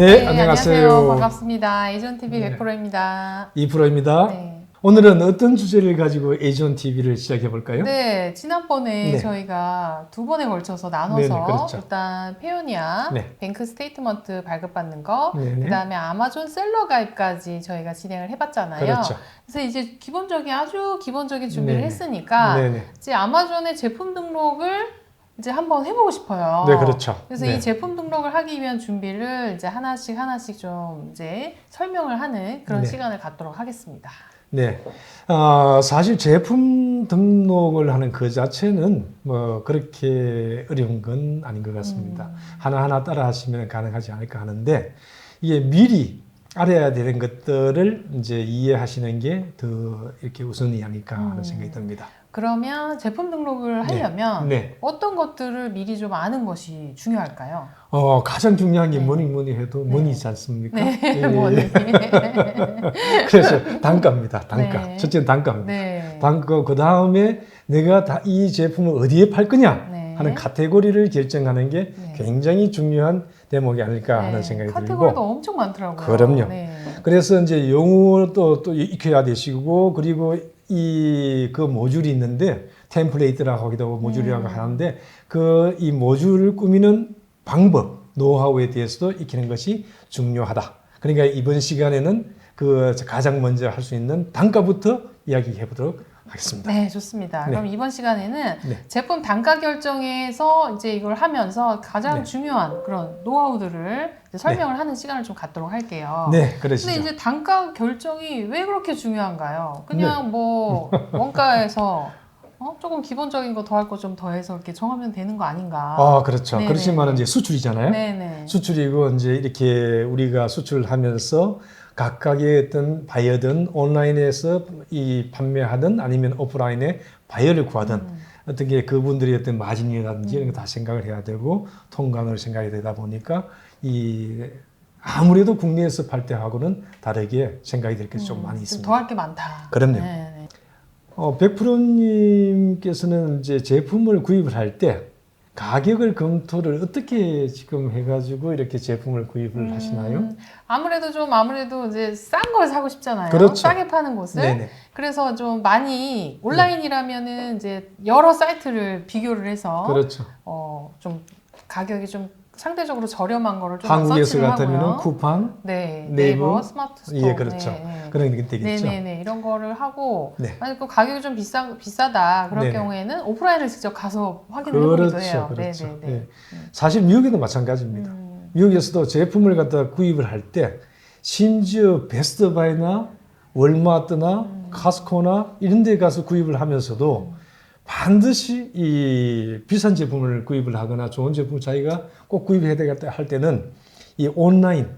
네, 안녕하세요. 반갑습니다. 에이전TV 네. 100%입니다. 2%입니다. 네. 오늘은 어떤 주제를 가지고 에이전TV를 시작해 볼까요? 네, 지난번에 네. 저희가 두 번에 걸쳐서 나눠서 네네, 그렇죠. 일단 페오니아 네. 뱅크 스테이트먼트 발급받는 거, 네네. 그다음에 아마존 셀러 가입까지 저희가 진행을 해봤잖아요. 그렇죠. 그래서 이제 아주 기본적인 준비를 네네. 했으니까 네네. 이제 아마존의 제품 등록을 이제 한번 해보고 싶어요. 네, 그렇죠. 그래서 네. 이 제품 등록을 하기 위한 준비를 이제 하나씩 좀 이제 설명을 하는 그런 네. 시간을 갖도록 하겠습니다. 네. 사실 제품 등록을 하는 그 자체는 뭐 그렇게 어려운 건 아닌 것 같습니다. 하나하나 따라 하시면 가능하지 않을까 하는데 이게 미리 알아야 되는 것들을 이제 이해하시는 게 더 이렇게 우선이 아닐까 하는 생각이 듭니다. 그러면 제품 등록을 하려면 네. 어떤 것들을 미리 좀 아는 것이 중요할까요? 가장 가장 중요한 게 네. 뭐니 해도 네. 머니지 않습니까? 네, 예. 뭐니? 그래서 단가입니다. 단가. 네. 첫째는 단가입니다. 네. 단가, 그 다음에 내가 이 제품을 어디에 팔 거냐 네. 하는 카테고리를 결정하는 게 네. 굉장히 중요한 대목이 아닐까 하는 네. 생각이 카테고리도 들고. 엄청 많더라고요. 그럼요. 네. 그래서 이제 용어도 또 익혀야 되시고, 그리고 그 모듈이 있는데 템플레이트라고 하기도 하고 모듈이라고 하는데 이 모듈을 꾸미는 방법, 노하우에 대해서도 익히는 것이 중요하다. 그러니까 이번 시간에는 가장 먼저 할 수 있는 단가부터 이야기해 보도록 하겠습니다. 네, 좋습니다. 네. 그럼 이번 시간에는 네. 제품 단가 결정에서 이제 이걸 하면서 가장 네. 중요한 그런 노하우들을 이제 설명을 하는 시간을 좀 갖도록 할게요. 네, 그러시죠. 근데 이제 단가 결정이 왜 그렇게 중요한가요? 그냥 뭐 원가에서 조금 기본적인 거 더할 거 좀 더해서 이렇게 정하면 되는 거 아닌가? 그렇죠. 네네. 그렇지만 이제 수출이잖아요. 네네. 수출이고 이제 이렇게 우리가 수출하면서 각각의 어떤 바이어든 온라인에서 판매하든 아니면 오프라인에 바이어를 구하든 어떻게 그분들의 어떤 마진이라든지 이런 거 다 생각을 해야 되고 통관을 생각해야 되다 보니까 아무래도 국내에서 팔 때하고는 다르게 생각이 될 것이 좀 많이 있습니다. 더할 게 많다. 그럼요. 네네. 100%님께서는 이제 제품을 구입을 할 때 가격을 검토를 어떻게 지금 해가지고 이렇게 제품을 구입을 하시나요? 아무래도 이제 싼 걸 사고 싶잖아요. 그렇죠. 싸게 파는 곳을. 네네. 그래서 좀 많이 온라인이라면은 이제 여러 사이트를 비교를 해서 그렇죠. 좀 가격이 좀 상대적으로 저렴한 거를 좀 한국에서 서치를 같으면 하고요. 쿠팡, 네, 네이버, 네이버, 스마트 스토어. 예, 그렇죠. 네. 그런 게 되겠죠. 네네네 이런 거를 하고 네. 만약 그 가격이 좀 비싸다 그럴 네네. 경우에는 오프라인을 직접 가서 확인을 해보기도 해요. 그렇죠. 네네네. 예. 사실 미국에도 마찬가지입니다. 미국에서도 제품을 갖다 구입을 할 때 심지어 베스트바이나 월마트나 카스코나 이런 데 가서 구입을 하면서도 반드시 이 비싼 제품을 구입을 하거나 좋은 제품을 자기가 꼭 구입해야 되겠다 할 때는 이 온라인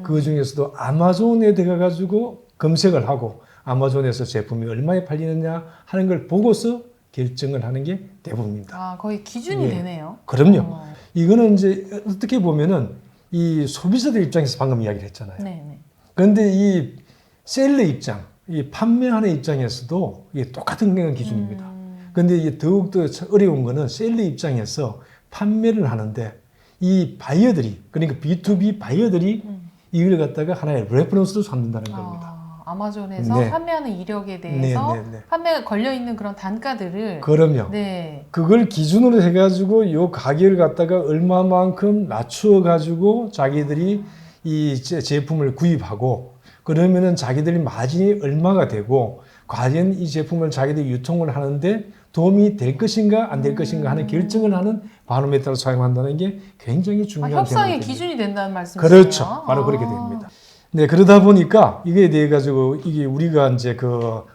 그 중에서도 아마존에 들어가 가지고 검색을 하고 아마존에서 제품이 얼마에 팔리느냐 하는 걸 보고서 결정을 하는 게 대부분입니다. 거의 기준이 예. 되네요. 그럼요. 이거는 이제 어떻게 보면은 이 소비자들 입장에서 방금 이야기를 했잖아요. 네네. 그런데 이 셀러 입장, 이 판매하는 입장에서도 이게 똑같은 기준입니다. 그런데 이게 더욱더 어려운 거는 셀러 입장에서 판매를 하는데 이 바이어들이, 그러니까 B2B 바이어들이 이걸 갖다가 하나의 레퍼런스로 삼는다는 겁니다. 아마존에서 네. 판매하는 이력에 대해서 네. 판매가 걸려있는 그런 단가들을 그럼요. 네. 그걸 기준으로 해가지고 요 가격을 갖다가 얼마만큼 낮춰가지고 자기들이 이 제품을 구입하고 그러면은 자기들이 마진이 얼마가 되고 과연 이 제품을 자기들이 유통을 하는데 도움이 될 것인가 안 될 것인가 하는 결정을 하는 바로메터를 사용한다는 게 굉장히 중요한 협상의 대목입니다. 기준이 된다는 말씀이시죠? 그렇죠. 바로 그렇게 됩니다. 네, 그러다 보니까 이게 대해 가지고 이게 우리가 이제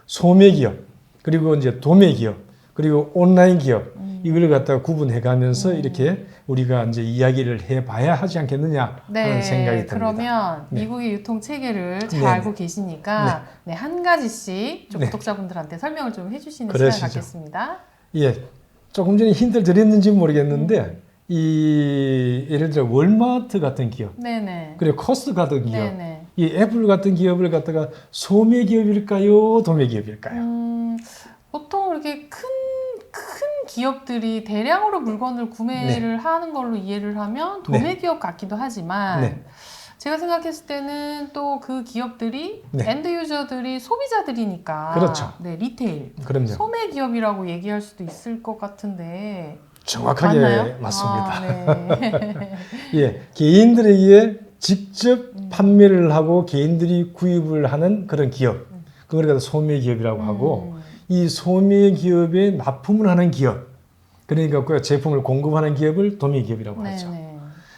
소매 기업 그리고 이제 도매 기업 그리고 온라인 기업 이걸 갖다가 구분해 가면서 이렇게 우리가 이제 이야기를 해 봐야 하지 않겠느냐 하는 생각이 듭니다. 그러면 네. 미국의 유통 체계를 잘 네네. 알고 계시니까 한 가지씩 좀 네. 구독자분들한테 설명을 좀 해주시는 그러시죠. 시간 갖겠습니다. 예, 조금 전에 힌트를 드렸는지 모르겠는데 예를 들어 월마트 같은 기업 네네. 그리고 코스트 같은 기업 네네. 이 애플 같은 기업을 갖다가 소매 기업일까요, 도매 기업일까요? 보통 이렇게 큰 기업들이 대량으로 물건을 구매를 하는 걸로 이해를 하면 도매 기업 같기도 하지만 제가 생각했을 때는 또 그 기업들이 네. 엔드 유저들이 소비자들이니까 그렇죠. 네, 리테일, 그럼요. 소매 기업이라고 얘기할 수도 있을 것 같은데 정확하게 맞나요? 맞습니다. 아, 네. 예, 개인들에게 직접 판매를 하고 개인들이 구입을 하는 그런 기업, 그걸 갖다 소매 기업이라고 하고, 이 소매 기업에 납품을 하는 기업, 그러니까 그 제품을 공급하는 기업을 도매 기업이라고 하죠. 네네.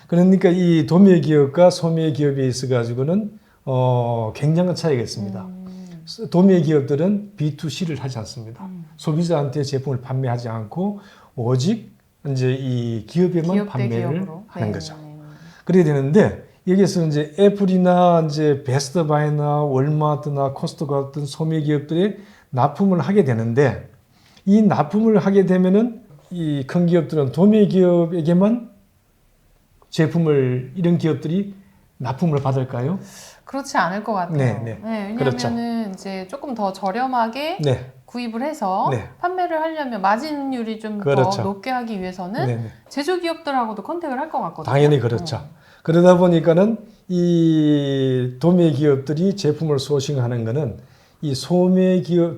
그러니까 이 도매 기업과 소매 기업에 있어 가지고는 굉장한 차이가 있습니다. 도매 기업들은 B2C를 하지 않습니다. 소비자한테 제품을 판매하지 않고 오직 이제 이 기업에만 기업 대 판매를 기업으로. 하는 네, 거죠. 네, 네. 그래야 되는데 여기서 이제 애플이나 이제 베스트바이나 월마트나 코스트코 같은 소매 기업들이 납품을 하게 되는데, 이 납품을 하게 되면은 이 큰 기업들은 도매 기업에게만 제품을 이런 기업들이 납품을 받을까요? 그렇지 않을 것 같아요. 네, 네. 왜냐하면은 그렇죠. 이제 조금 더 저렴하게 네, 구입을 해서 네. 판매를 하려면 마진율이 좀 더 그렇죠. 높게 하기 위해서는 네, 네. 제조기업들하고도 컨택을 할 것 같거든요. 당연히 그렇죠. 그러다 보니까는 이 도매 기업들이 제품을 소싱하는 거는 이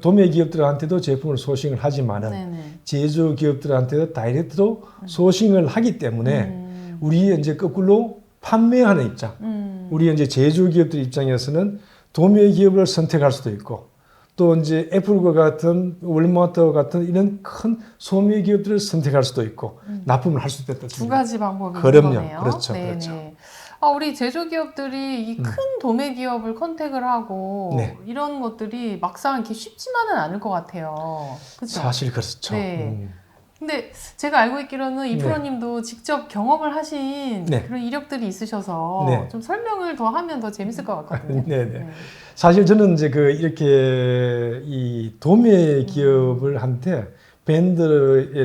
도매 기업들한테도 제품을 소싱을 하지만은 네네. 제조 기업들한테도 다이렉트로 소싱을 하기 때문에 우리 이제 거꾸로 판매하는 입장, 우리 이제 제조 기업들 입장에서는 도매 기업을 선택할 수도 있고, 또 이제 애플과 같은 월마트 같은 이런 큰 소매 기업들을 선택할 수도 있고 납품을 할 수도 있다. 두 가지 방법이 그럼요. 있는 거네요. 그렇죠. 네네. 그렇죠. 우리 제조기업들이 이 큰 도매 기업을 컨택을 하고 네. 이런 것들이 막상 이렇게 쉽지만은 않을 것 같아요. 그렇죠? 사실 그렇죠. 네. 근데 제가 알고 있기로는 이프로님도 직접 경험을 하신 네. 그런 이력들이 있으셔서 네. 좀 설명을 더 하면 더 재밌을 것 같거든요. 네네. 네. 사실 저는 이제 이렇게 이 도매 기업을 한테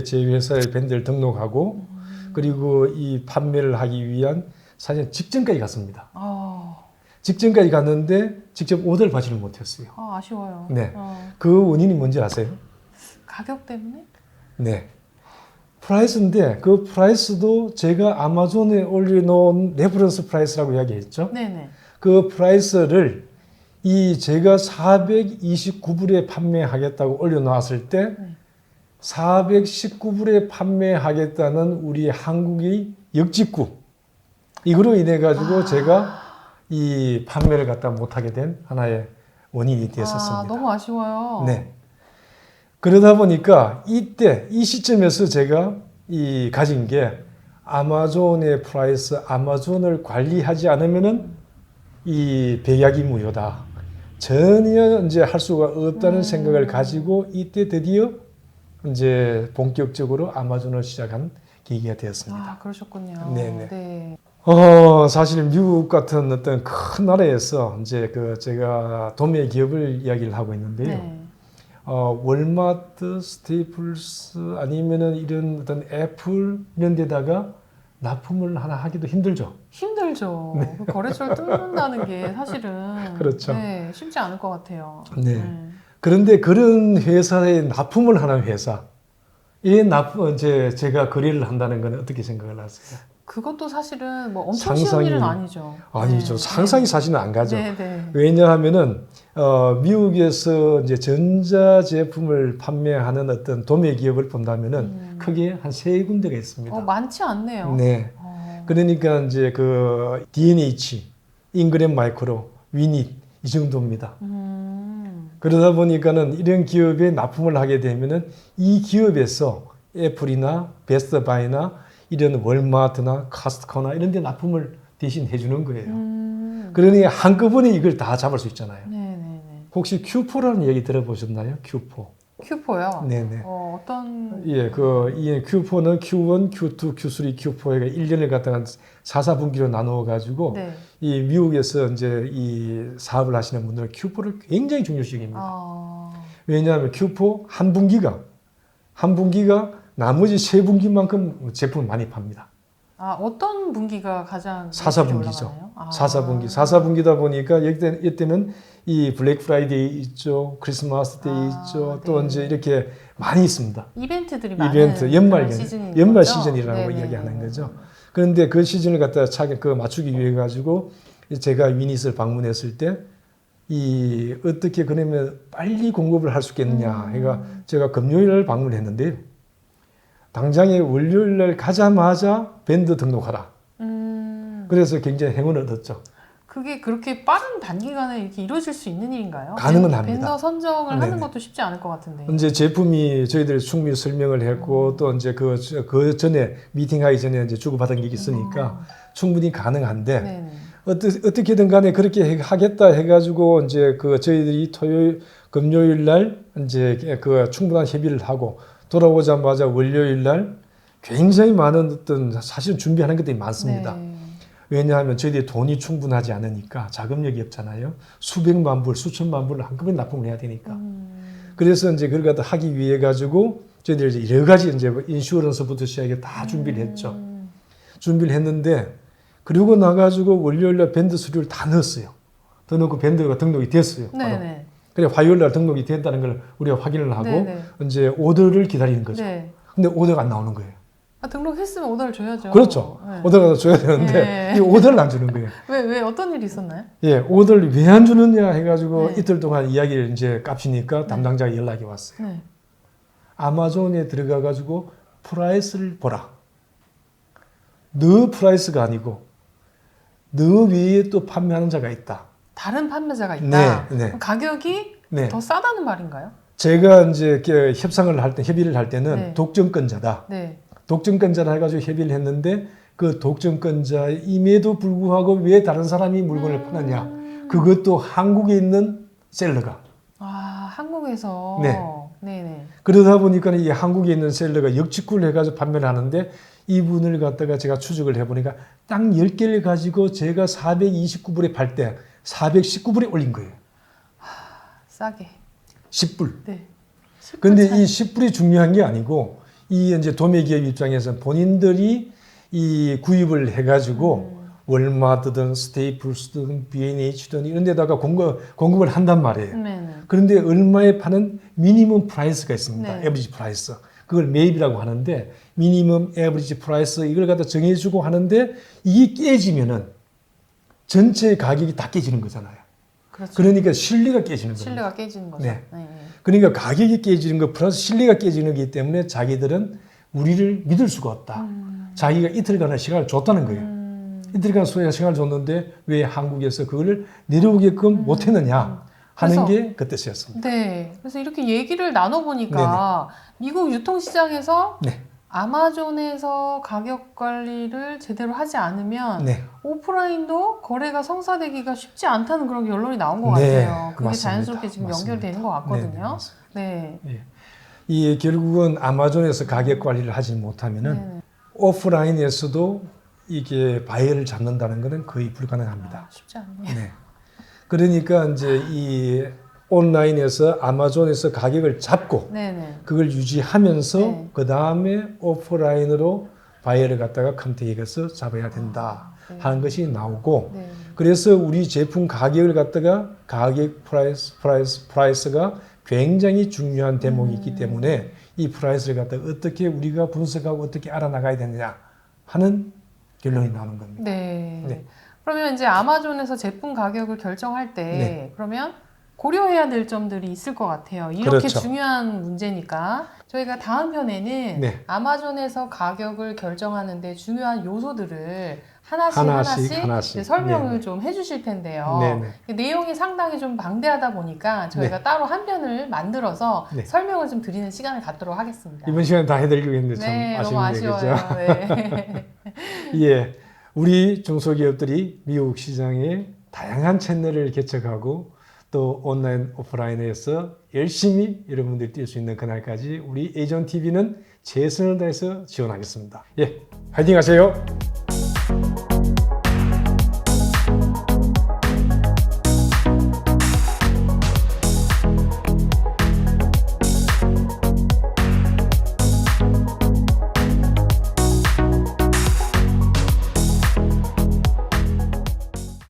제 회사에 밴드를 등록하고 그리고 이 판매를 하기 위한 사실 직전까지 갔습니다. 직전까지 갔는데 직접 오더를 받지는 못했어요. 아쉬워요. 네. 그 원인이 뭔지 아세요? 가격 때문에? 네. 프라이스인데 그 프라이스도 제가 아마존에 올려놓은 레퍼런스 프라이스라고 이야기했죠. 네네. 그 프라이스를 제가 429불에 판매하겠다고 올려놓았을 때 419불에 판매하겠다는 우리 한국의 역직구, 이거로 인해 가지고 제가 이 판매를 갖다 못하게 된 하나의 원인이 되었었습니다. 너무 아쉬워요. 네. 그러다 보니까 이 시점에서 제가 가진 게 아마존의 프라이스, 아마존을 관리하지 않으면은 이 백약이 무효다. 전혀 이제 할 수가 없다는 생각을 가지고 이때 드디어 이제 본격적으로 아마존을 시작한 계기가 되었습니다. 그러셨군요. 네네. 네. 사실 미국 같은 어떤 큰 나라에서 이제 제가 도매 기업을 이야기를 하고 있는데요. 네. 월마트, 스테이플스 아니면은 이런 어떤 애플 이런 데다가 납품을 하나 하기도 힘들죠. 힘들죠. 그 거래처를 뚫는다는 게 사실은 그렇죠. 네, 쉽지 않을 것 같아요. 네. 그런데 그런 회사에 납품을 하는 회사, 제가 거래를 한다는 건 어떻게 생각을 하세요? 그것도 사실은 뭐 엄청 쉬운 일은 아니죠. 아니죠. 상상이 사실은 안 가죠. 네. 왜냐하면은 미국에서 이제 전자 제품을 판매하는 어떤 도매 기업을 본다면은 크게 한 3군데가 있습니다. 많지 않네요. 네. 그러니까 이제 D&H, 잉그램 마이크로, 위닛 이 정도입니다. 그러다 보니까는 이런 기업에 납품을 하게 되면은 이 기업에서 애플이나 베스트바이나 이런 월마트나 카스트코나 이런 데 납품을 대신 해주는 거예요. 그러니 한꺼번에 이걸 다 잡을 수 있잖아요. 네네네. 혹시 Q4라는 얘기 들어보셨나요? Q4. Q4요? 네네. 어떤? 예, 이 Q4는 Q1, Q2, Q3, Q4가 1년을 갖다가 4분기로 나누어 가지고 네. 이 미국에서 이제 이 사업을 하시는 분들은 Q4를 굉장히 중요시 여깁니다. 왜냐하면 Q4 한 분기가 나머지 3분기만큼 제품을 많이 팝니다. 어떤 분기가 가장 4분기죠. 올라가나요? 4분기다 보니까 이때는 이 블랙 프라이데이 있죠, 크리스마스 데이 있죠, 또 네. 이제 이렇게 많이 있습니다. 이벤트들이 많은 연말 시즌인 거죠? 시즌이라고 이야기하는 거죠. 그런데 그 시즌을 갖다가 맞추기 위해 가지고 제가 유닛을 방문했을 때 이 어떻게 그러면 빨리 공급을 할 수 있겠느냐 해가 제가 금요일 날 방문했는데요. 당장에 월요일 날 가자마자 밴드 등록하라. 그래서 굉장히 행운을 얻었죠. 그게 그렇게 빠른 단기간에 이렇게 이루어질 수 있는 일인가요? 가능은 합니다. 벤더 선정을 네네. 하는 것도 쉽지 않을 것 같은데. 이제 제품이 저희들이 충분히 설명을 했고 또 이제 그 전에 미팅하기 전에 이제 주고받은 게 있으니까 충분히 가능한데 네네. 어떻게든 간에 그렇게 하겠다 해가지고 이제 그 저희들이 금요일 날 이제 그 충분한 협의를 하고 돌아오자마자 월요일 날 굉장히 많은 어떤 사실은 준비하는 것들이 많습니다. 네. 왜냐하면 저희들이 돈이 충분하지 않으니까 자금력이 없잖아요. 수백만 불, 수천만 불을 한꺼번에 납품을 해야 되니까. 그래서 이제 그걸 갖다 하기 위해 가지고 저희들이 이제 여러 가지 이제 인슈어런스부터 시작해 다 준비를 했죠. 준비를 했는데 그리고 나가지고 월요일 날 밴드 수료를 다 넣었어요. 더 넣고 밴드가 등록이 됐어요. 바로. 네네. 그래 화요일 날 등록이 됐다는 걸 우리가 확인을 하고 네네. 이제 오더를 기다리는 거죠. 네. 근데 오더가 안 나오는 거예요. 아, 등록했으면 오더를 줘야죠. 그렇죠. 네. 오더가 줘야 되는데 네. 이 오더를 안 주는 거예요. 왜 어떤 일이 있었나요? 예, 오더를 왜 안 주느냐 해가지고 네. 이틀 동안 이야기를 이제 깝치니까 담당자가 연락이 왔어요. 네. 아마존에 들어가가지고 프라이스를 보라. 너 프라이스가 아니고 너 위에 또 판매하는 자가 있다. 다른 판매자가 있다. 네, 네. 그럼 가격이 네. 더 싸다는 말인가요? 제가 이제 이렇게 협상을 할 때, 협의를 할 때는 네. 독점권자다. 네. 독점권자라 해가지고 협의를 했는데 그 독점권자임에도 불구하고 왜 다른 사람이 물건을 파느냐. 그것도 한국에 있는 셀러가. 아, 한국에서. 네. 네네. 그러다 보니까 이 한국에 있는 셀러가 역직구를 해가지고 판매를 하는데 이분을 갖다가 제가 추적을 해보니까 딱 10개를 가지고 제가 429불에 팔 때 419불에 올린 거예요. 싸게. 10불. 네. 근데 10불 차이. 이 10불이 중요한 게 아니고 이 이제 도매기업 입장에서는 본인들이 이 구입을 해가지고 월마트든 스테이플스든 B&H든 이런 데다가 공급을 한단 말이에요. 네네. 그런데 얼마에 파는 미니멈 프라이스가 있습니다. 네. 에버리지 프라이스. 그걸 매입이라고 하는데 미니멈 에버리지 프라이스 이걸 갖다 정해주고 하는데 이게 깨지면은 전체 가격이 다 깨지는 거잖아요. 그렇죠. 그러니까 신뢰가 깨지는 거예요. 신뢰가 깨지는 거죠. 네. 네. 그러니까 가격이 깨지는 거 플러스 신뢰가 깨지는 거기 때문에 자기들은 우리를 믿을 수가 없다. 자기가 이틀간의 시간을 줬다는 거예요. 이틀간 소요한 시간을 줬는데 왜 한국에서 그걸 내려오게끔 못했느냐 하는 그래서- 게 그 뜻이었습니다. 네. 그래서 이렇게 얘기를 나눠보니까 미국 유통시장에서 네. 아마존에서 가격 관리를 제대로 하지 않으면 네. 오프라인도 거래가 성사되기가 쉽지 않다는 그런 결론이 나온 것 네, 같아요. 그게 맞습니다. 자연스럽게 지금 맞습니다. 연결되는 것 네, 같거든요. 맞습니다. 네. 예. 이 결국은 아마존에서 가격 관리를 하지 못하면은 네. 오프라인에서도 이게 바이어를 잡는다는 것은 거의 불가능합니다. 쉽지 않네요. 네. 그러니까 이제 이 온라인에서 아마존에서 가격을 잡고 네네. 그걸 유지하면서 네. 그 다음에 오프라인으로 바이어를 갖다가 컨택해서 잡아야 된다 네. 하는 것이 나오고 네. 그래서 우리 제품 가격을 갖다가 가격 프라이스가 굉장히 중요한 대목이 있기 때문에 이 프라이스를 갖다가 어떻게 우리가 분석하고 어떻게 알아나가야 되느냐 하는 결론이 나오는 겁니다. 네. 네. 그러면 이제 아마존에서 제품 가격을 결정할 때 네. 그러면 고려해야 될 점들이 있을 것 같아요. 이렇게 그렇죠. 중요한 문제니까 저희가 다음 편에는 네. 아마존에서 가격을 결정하는데 중요한 요소들을 하나씩 이제 설명을 네네. 좀 해주실 텐데요. 네네. 내용이 상당히 좀 방대하다 보니까 저희가 따로 한 편을 만들어서 네. 설명을 좀 드리는 시간을 갖도록 하겠습니다. 이번 시간에 다 해드리려고 했는데 참 네, 너무 아쉽네요. 아쉬워요. 그죠? 네. 예, 우리 중소기업들이 미국 시장에 다양한 채널을 개척하고 또 온라인 오프라인에서 열심히 여러분들이 뛸 수 있는 그날까지 우리 에이전 TV는 최선을 다해서 지원하겠습니다. 예, 파이팅 하세요.